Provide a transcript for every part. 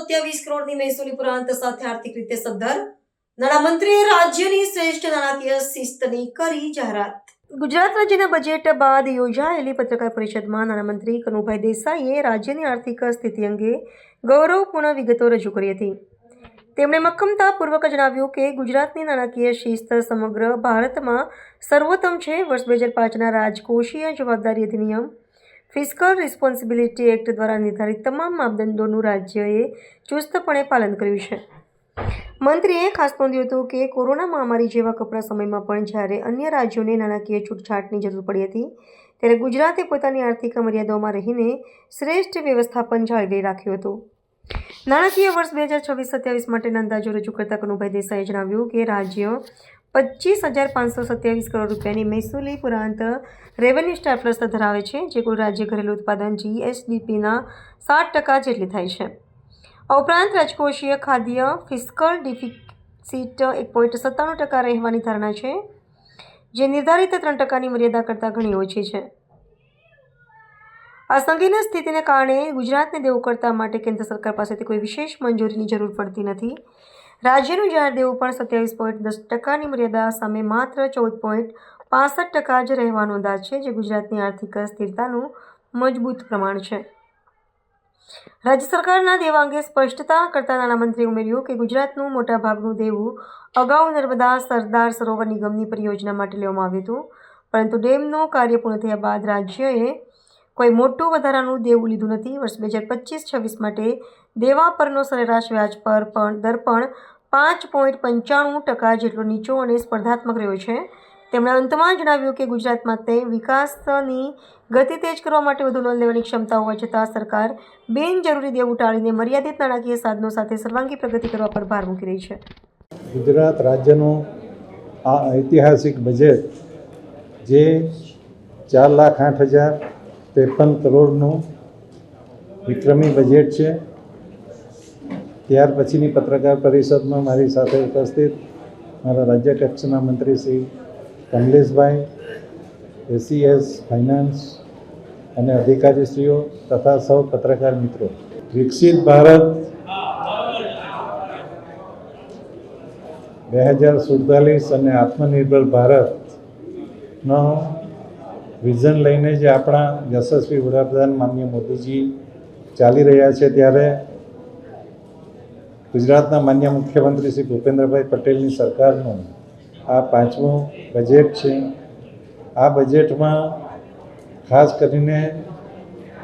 27 કરોડની મહેસૂલી પુરાંત સાથે આર્થિક રીતે સદ્ધર નાણામંત્રીએ રાજ્યની શ્રેષ્ઠ નાણાકીય શિસ્તની કરી જાહેરાત। ગુજરાત રાજ્યના બજેટ બાદ યોજાયેલી પત્રકાર પરિષદમાં નાણામંત્રી કનુભાઈ દેસાઈએ રાજ્યની આર્થિક સ્થિતિ અંગે ગૌરવપૂર્ણ વિગતો રજૂ કરી હતી। તેમણે મક્કમતાપૂર્વક જણાવ્યું કે ગુજરાતની નાણાકીય શિસ્ત સમગ્ર ભારતમાં સર્વોત્તમ છે। વર્ષ 2005ના રાજકોષીય જવાબદારી અધિનિયમ ફિસ્કલ રિસ્પોન્સિબિલિટી એક્ટ દ્વારા નિર્ધારિત તમામ માપદંડોનું રાજ્યએ ચુસ્તપણે પાલન કર્યું છે। મંત્રીએ ખાસ નોંધ્યું હતું કે કોરોના મહામારી જેવા કપરા સમયમાં પણ જ્યારે અન્ય રાજ્યોને નાણાકીય છૂટછાટની જરૂર પડી હતી ત્યારે ગુજરાતે પોતાની આર્થિક મર્યાદાઓમાં રહીને શ્રેષ્ઠ વ્યવસ્થાપન જાળવી રાખ્યું હતું। નાણાકીય વર્ષ 2026-27 માટેના અંદાજો રજૂ કરતા કનુભાઈ દેસાઈએ જણાવ્યું કે રાજ્ય 25,527 કરોડ રૂપિયાની મહેસૂલી પુરાંત રેવન્યુ સરપ્લસ ધરાવે છે, જે કુલ રાજ્ય ઘરેલું ઉત્પાદન GSDPના 60% જેટલી થાય છે। આ ઉપરાંત રાજકોષીય ખાદ્ય ફિસ્કલ ડિફિસિટ 1.97% રહેવાની ધારણા છે, જે નિર્ધારિત 3%ની મર્યાદા કરતાં ઘણી ઓછી છે। આ સંગીન સ્થિતિને કારણે ગુજરાતને દેવું કરતા માટે કેન્દ્ર સરકાર પાસેથી કોઈ વિશેષ મંજૂરીની જરૂર પડતી નથી। રાજ્યનું જાહેર દેવું પણ 27.10%ની મર્યાદા સામે માત્ર 14.65% જ રહેવાનો અંદાજ છે, જે ગુજરાતની આર્થિક સ્થિરતાનું મજબૂત પ્રમાણ છે। રાજ્ય સરકારના દેવા અંગે સ્પષ્ટતા કરતા નાણામંત્રીએ ઉમેર્યું કે ગુજરાતનું મોટાભાગનું દેવું અગાઉ નર્મદા સરદાર સરોવર નિગમની પરિયોજના માટે લેવામાં આવ્યું હતું, પરંતુ ડેમનું કાર્ય પૂર્ણ થયા બાદ રાજ્યએ કોઈ મોટું વધારાનું દેવું લીધું નથી। વર્ષ 2025-26 માટે દેવા પરનો સરેરાશ વ્યાજ દર પણ 5.95% જેટલો નીચો અને સ્પર્ધાત્મક રહ્યો છે। તેમણે અંતમાં જણાવ્યું કે ગુજરાતમાં તે વિકાસની ગતિ તેજ કરવા માટે વધુ લોન લેવાની ક્ષમતા હોવા છતાં સરકાર બિનજરૂરી દેવું ટાળીને મર્યાદિત નાણાકીય સાધનો સાથે સર્વાંગી પ્રગતિ કરવા પર ભાર મૂકી રહી છે। ગુજરાત રાજ્યનું આ ઐતિહાસિક બજેટ જે 4,08,053 કરોડનું વિક્રમી બજેટ છે, ત્યાર પછીની પત્રકાર પરિષદમાં મારી સાથે ઉપસ્થિત મારા રાજ્ય કક્ષના મંત્રી શ્રી કમલેશભાઈ, એસીએસ ફાઇનાન્સ અને અધિકારીશ્રીઓ તથા સૌ પત્રકાર મિત્રો, વિકસિત ભારત 2047 અને આત્મનિર્ભર ભારતનો વિઝન લઈને જે આપણા યશસ્વી વડાપ્રધાન માનનીય મોદીજી ચાલી રહ્યા છે, ત્યારે ગુજરાતના માન્ય મુખ્યમંત્રી શ્રી ભૂપેન્દ્રભાઈ પટેલની સરકારનું આ 5મું બજેટ છે। આ બજેટમાં ખાસ કરીને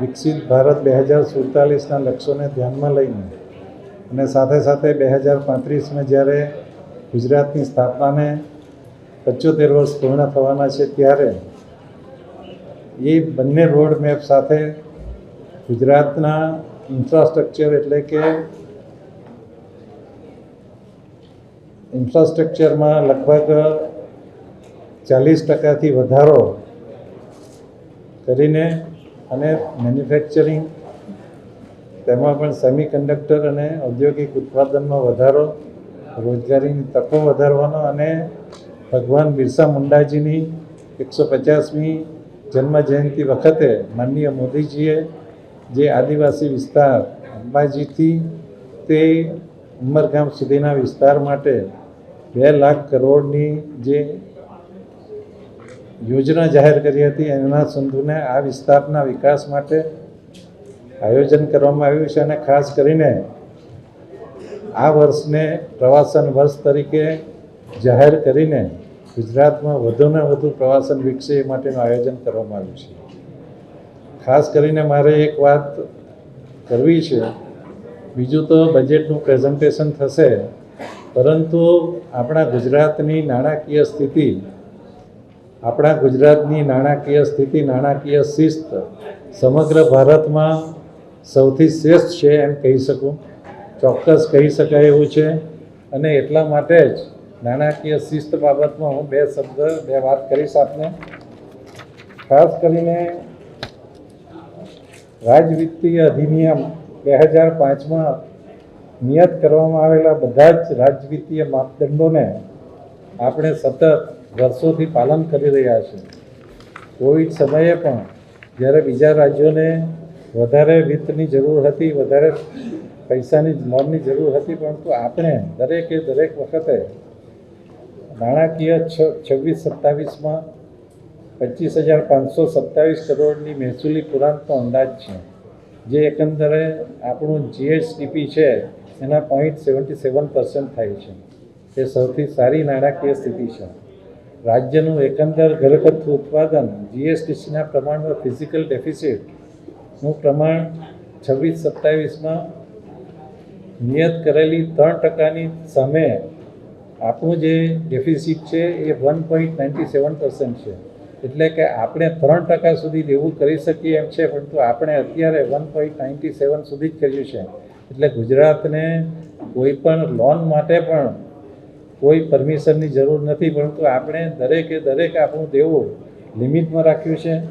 વિકસિત ભારત 2047ના લક્ષ્યોને ધ્યાનમાં લઈને અને સાથે સાથે 2035માં જ્યારે ગુજરાતની સ્થાપનાને 75 વર્ષ પૂર્ણ થવાના છે, ત્યારે એ બંને રોડ મેપ સાથે ગુજરાતના ઇન્ફ્રાસ્ટ્રક્ચર એટલે કે ઇન્ફ્રાસ્ટ્રક્ચરમાં લગભગ 40%થી વધારો કરીને અને મેન્યુફેક્ચરિંગ તેમાં પણ સેમિકન્ડક્ટર અને ઔદ્યોગિક ઉત્પાદનમાં વધારો, રોજગારીની તકો વધારવાનો અને ભગવાન બિરસા મુંડાજીની 150મી જન્મ જયંતિ વખતે માનનીય મોદીજીએ જે આદિવાસી વિસ્તાર અંબાજીથી તે ઉમરગામ સુધીના વિસ્તાર માટે 2 લાખ કરોડની જે યોજના જાહેર કરી હતી, એના સંદર્ભે આ વિસ્તારના વિકાસ માટે આયોજન કરવામાં આવ્યું છે અને ખાસ કરીને આ વર્ષને પ્રવાસન વર્ષ તરીકે જાહેર કરીને ગુજરાતમાં વધુને વધુ પ્રવાસન વિકસે એ માટેનું આયોજન કરવામાં આવ્યું છે। ખાસ કરીને મારે એક વાત કરવી છે, બીજું તો બજેટનું પ્રેઝન્ટેશન થશે, પરંતુ આપણા ગુજરાતની નાણાકીય સ્થિતિ, નાણાકીય શિસ્ત સમગ્ર ભારતમાં સૌથી શ્રેષ્ઠ છે એમ કહી શકું, ચોક્કસ કહી શકાય એવું છે। અને એટલા માટે જ નાણાકીય શિસ્ત બાબતમાં હું બે વાત કરીશ આપને। ખાસ કરીને રાજવિત્તીય અધિનિયમ 2005માં નિયત કરવામાં આવેલા બધા જ રાજવિત્તીય માપદંડોને આપણે સતત વર્ષોથી પાલન કરી રહ્યા છીએ। કોવિડ સમયે પણ જ્યારે બીજા રાજ્યોને વધારે વિત્તની જરૂર હતી, વધારે પૈસાની લોનની જરૂર હતી, પરંતુ આપણે દરેક વખતે નાણાકીય 26-27માં 25,527 કરોડની મહેસૂલી પુરાંતનો અંદાજ છે, જે એકંદરે આપણું જીએસડીપી છે એના 0.77% થાય છે. એ સૌથી સારી નાણાકીય સ્થિતિ છે. રાજ્યનું એકંદર ઘરગથ્થુ ઉત્પાદન જીએસટીસીના પ્રમાણમાં ફિઝિકલ ડેફિસિટનું પ્રમાણ 26-27માં નિયત કરેલી 3%ની સામે આપણું જે ડેફિસિટ છે એ 1.97% છે. એટલે કે આપણે 3% સુધી દેવું કરી શકીએ એમ છે, પરંતુ આપણે અત્યારે 1.97 સુધી જ કર્યું છે. એટલે ગુજરાતને કોઈ પણ લોન માટે પણ કોઈ પરમિશનની જરૂર નથી, પરંતુ આપણે દરેક આપણું દેવું લિમિટમાં રાખ્યું છે.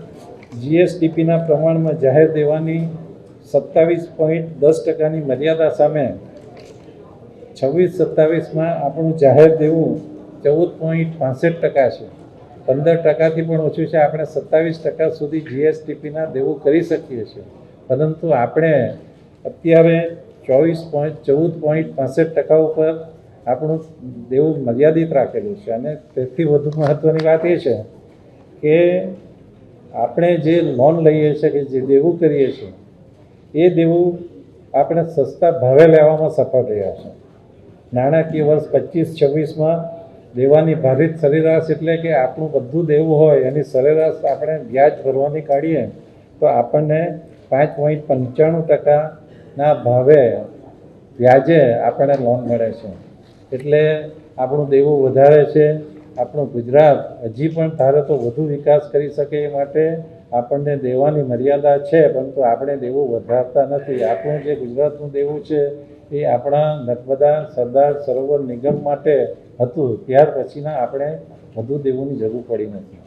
જીએસડીપીના પ્રમાણમાં જાહેર દેવાની 27.10%ની મર્યાદા સામે 26-27માં આપણું જાહેર દેવું 14.65% છે. 15%થી પણ ઓછું છે. આપણે 27% સુધી જીએસડીપીના દેવું કરી શકીએ છીએ, પરંતુ આપણે અત્યારે 14.65% ઉપર આપણું દેવું મર્યાદિત રાખેલું છે. અને તેથી વધુ મહત્ત્વની વાત એ છે કે આપણે જે લોન લઈએ છીએ કે જે દેવું કરીએ છીએ એ દેવું આપણે સસ્તા ભાવે લેવામાં સફળ રહ્યા છે. નાણાકીય વર્ષ 25-26માં દેવાની ભારિત સરેરાશ, એટલે કે આપણું બધું દેવું હોય એની સરેરાશ આપણે વ્યાજ ભરવાની કાઢીએ તો આપણને 5.95%ના ભાવે વ્યાજે આપણને લોન મળે છે. એટલે આપણું દેવું વધારે છે. આપણું ગુજરાત હજી પણ ધારે તો વધુ વિકાસ કરી શકે એ માટે આપણને દેવાની મર્યાદા છે, પરંતુ આપણે દેવું વધારતા નથી. આપણું જે ગુજરાતનું દેવું છે એ આપણા નર્મદા સરદાર સરોવર નિગમ માટે હતું, ત્યાર પછીના આપણે વધુ દેવુંની જરૂર પડી નથી.